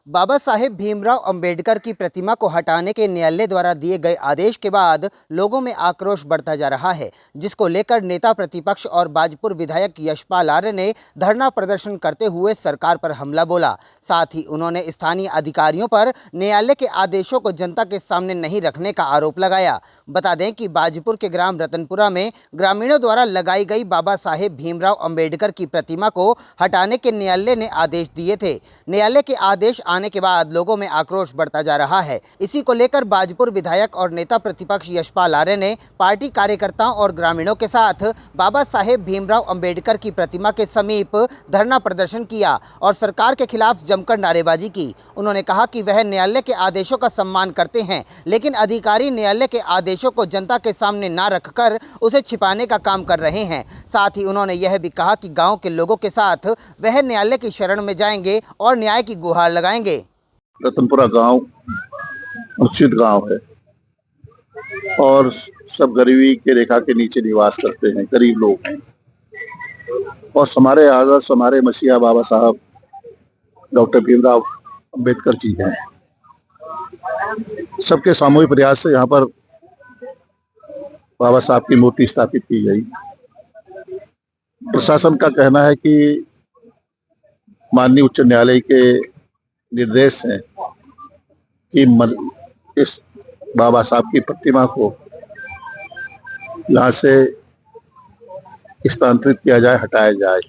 बाबा साहेब भीमराव अंबेडकर की प्रतिमा को हटाने के न्यायालय द्वारा दिए गए आदेश के बाद लोगों में आक्रोश बढ़ता जा रहा है, जिसको लेकर नेता प्रतिपक्ष और बाजपुर विधायक यशपाल आर्य ने धरना प्रदर्शन करते हुए सरकार पर हमला बोला। साथ ही उन्होंने स्थानीय अधिकारियों पर न्यायालय के आदेशों को जनता के सामने नहीं रखने का आरोप लगाया। बता दें कि बाजपुर के ग्राम रतनपुरा में ग्रामीणों द्वारा लगाई गई बाबा साहेब भीमराव अंबेडकर की प्रतिमा को हटाने के न्यायालय ने आदेश दिए थे। न्यायालय के आदेश आने के बाद लोगों में आक्रोश बढ़ता जा रहा है। इसी को लेकर बाजपुर विधायक और नेता प्रतिपक्ष यशपाल आर्य ने पार्टी कार्यकर्ताओं और ग्रामीणों के साथ बाबा साहेब भीमराव अंबेडकर की प्रतिमा के समीप धरना प्रदर्शन किया और सरकार के खिलाफ जमकर नारेबाजी की। उन्होंने कहा कि वह न्यायालय के आदेशों का सम्मान करते हैं, लेकिन अधिकारी न्यायालय के आदेशों को जनता के सामने न रखकर उसे छिपाने का काम कर रहे हैं। साथ ही उन्होंने यह भी कहा कि गांव के लोगों के साथ वह न्यायालय की शरण में जाएंगे और न्याय की गुहार लगाएंगे। रतनपुरा गांव अनुसूचित गांव है और सब गरीबी के रेखा के नीचे निवास करते हैं, गरीब लोग हैं। और हमारे आदर्श हमारे मसीहा बाबा साहब डॉक्टर भीमराव अंबेडकर जी हैं। सबके सामूहिक प्रयास से यहाँ पर बाबा साहब की मूर्ति स्थापित की गई। प्रशासन का कहना है कि माननीय उच्च न्यायालय के निर्देश हैं कि इस बाबा साहब की प्रतिमा को यहाँ से स्थानांतरित किया जाए, हटाया जाए,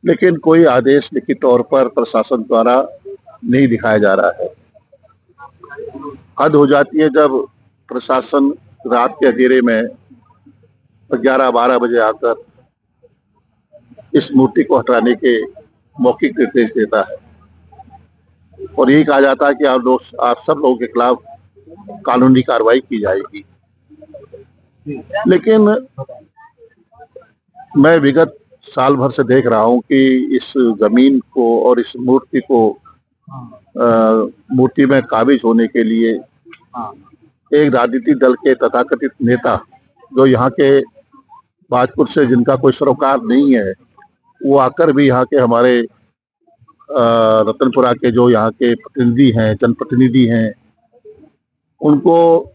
लेकिन कोई आदेश लिखित तौर पर प्रशासन द्वारा नहीं दिखाया जा रहा है। हद हो जाती है जब प्रशासन रात के अंधेरे में 11-12 बजे आकर इस मूर्ति को हटाने के मौखिक निर्देश देता है और यही कहा जाता है कि आप सब लोगों के खिलाफ कानूनी कार्रवाई की जाएगी। लेकिन मैं विगत साल भर से देख रहा हूं कि इस जमीन को और इस मूर्ति को मूर्ति में काबिज होने के लिए एक राजनीतिक दल के तथाकथित नेता जो यहाँ के बाजपुर से जिनका कोई सरोकार नहीं है, वो आकर भी यहाँ के हमारे रतनपुरा के जो यहाँ के प्रतिनिधि हैं, जनप्रतिनिधि हैं, उनको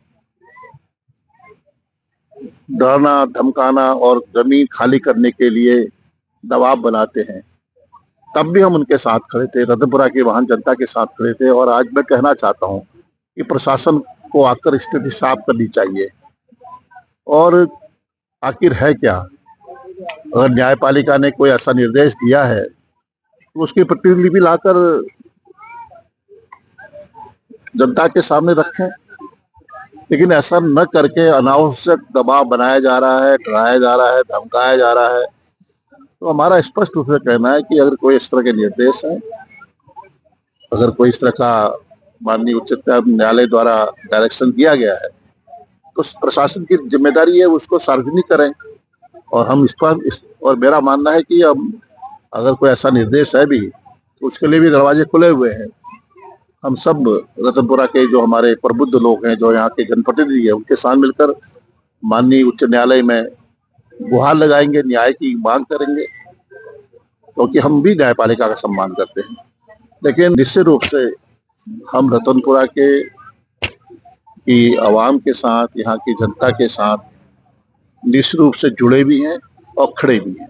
डराना धमकाना और जमीन खाली करने के लिए दबाव बनाते हैं। तब भी हम उनके साथ खड़े थे, रतनपुरा की महान जनता के साथ खड़े थे। और आज मैं कहना चाहता हूं कि प्रशासन को आकर स्थिति साफ करनी चाहिए। और आखिर है क्या, अगर न्यायपालिका ने कोई ऐसा निर्देश दिया है तो उसकी प्रतिलिपि लाकर जनता के सामने रखें, लेकिन ऐसा न करके अनावश्यक दबाव बनाया जा रहा है, डराया जा रहा है, धमकाया जा रहा है। तो हमारा स्पष्ट रूप से कहना है कि अगर कोई इस तरह के निर्देश हैं, अगर कोई इस तरह का माननीय उच्चतम न्यायालय द्वारा डायरेक्शन दिया गया है, तो प्रशासन की जिम्मेदारी है उसको सार्वजनिक करें। और हम इस पर और मेरा मानना है कि अब अगर कोई ऐसा निर्देश है भी तो उसके लिए भी दरवाजे खुले हुए हैं। हम सब रतनपुरा के जो हमारे प्रबुद्ध लोग हैं, जो यहाँ के जनप्रतिनिधि हैं, उनके साथ मिलकर माननीय उच्च न्यायालय में गुहार लगाएंगे, न्याय की मांग करेंगे, क्योंकि हम भी न्यायपालिका का सम्मान करते हैं। लेकिन निश्चित रूप से हम रतनपुरा की आवाम के साथ, यहाँ की जनता के साथ निश्चित रूप से जुड़े भी हैं और खड़े भी हैं।